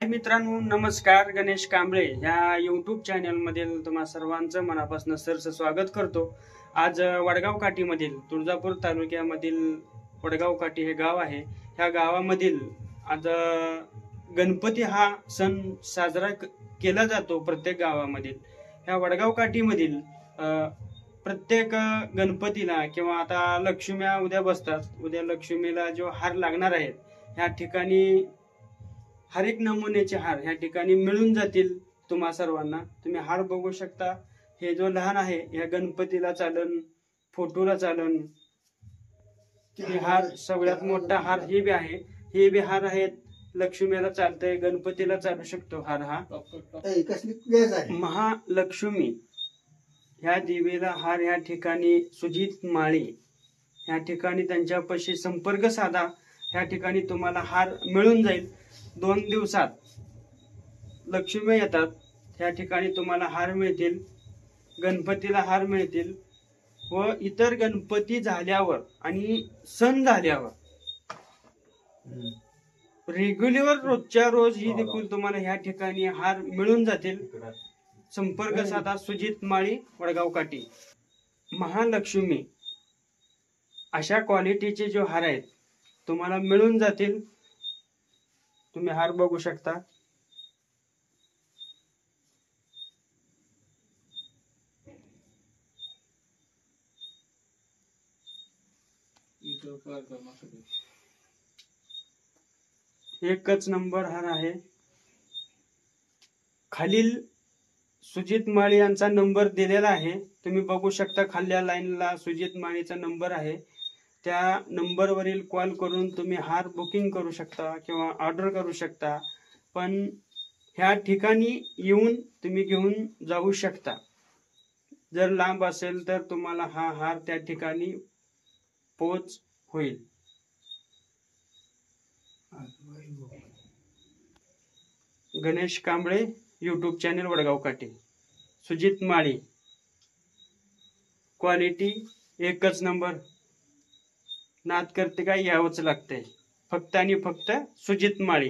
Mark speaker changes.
Speaker 1: मित्रांनो नमस्कार. गणेश कांबळे ह्या यूट्यूब चॅनल मधील तुम्हा सर्वांचं मनापासून सरस स्वागत करतो. आज वडगाव काठी मधील तुळजापूर तालुक्यामधील वडगाव काठी हे गाव आहे. ह्या गावामधील आज गणपती हा सण साजरा केला जातो प्रत्येक गावामधील. ह्या वडगाव काठी मधील प्रत्येक गणपतीला किंवा आता लक्ष्म्या उद्या बसतात, उद्या लक्ष्मीला जो हार लागणार आहेत ह्या ठिकाणी हर एक नमुन्याचे हार ह्या ठिकाणी मिळून जातील तुम्हा सर्वांना. तुम्ही हार बघू शकता. हे जो लहान आहे या गणपतीला चालन, फोटोला चालन. हे हार सगळ्यात मोठा हार हे बी आहे. हे बी हार आहेत. लक्ष्मीला चालतंय, गणपतीला चालू शकतो हार हा. महालक्ष्मी ह्या देवीला हार ह्या ठिकाणी सुजित माळी ह्या ठिकाणी त्यांच्यापाशी संपर्क साधा. ह्या ठिकाणी तुम्हाला हार मिळून जाईल. 2 दिवसात लक्ष्मी येतात. त्या ठिकाणी तुम्हाला हार मिळतील, गणपतीला हार मिळतील व इतर गणपती झाल्यावर आणि सण झाल्यावर रेग्युलर रोजच्या रोज ही देखील तुम्हाला ह्या ठिकाणी हार मिळून जातील. संपर्क साधा. सुजित माळी, वडगाव काठी. महालक्ष्मी अशा क्वालिटीचे जो हार आहेत तुम्हाला मिळून जातील. तुम्ही हार बघू शकता. एकच नंबर हार आहे. खालील सुजित माळी यांचा नंबर दिलेला आहे. तुम्ही बघू शकता खाल्ल्या लाईनला सुजित माळीचा नंबर आहे. त्या नंबरवरील कॉल करून तुम्ही हार बुकिंग करू शकता किंवा ऑर्डर करू शकता. पण ह्या ठिकाणी येऊन तुम्ही घेऊन जाऊ शकता. जर लांब असेल तर तुम्हाला हा हार त्या ठिकाणी पोच होईल. गणेश कांबळे यूट्यूब चॅनल, वडगाव काठी. सुजित माळी क्वालिटी एकच नंबर. नाद करते काय यावंच लागतंय. फक्त आणि फक्त सुजित माळी.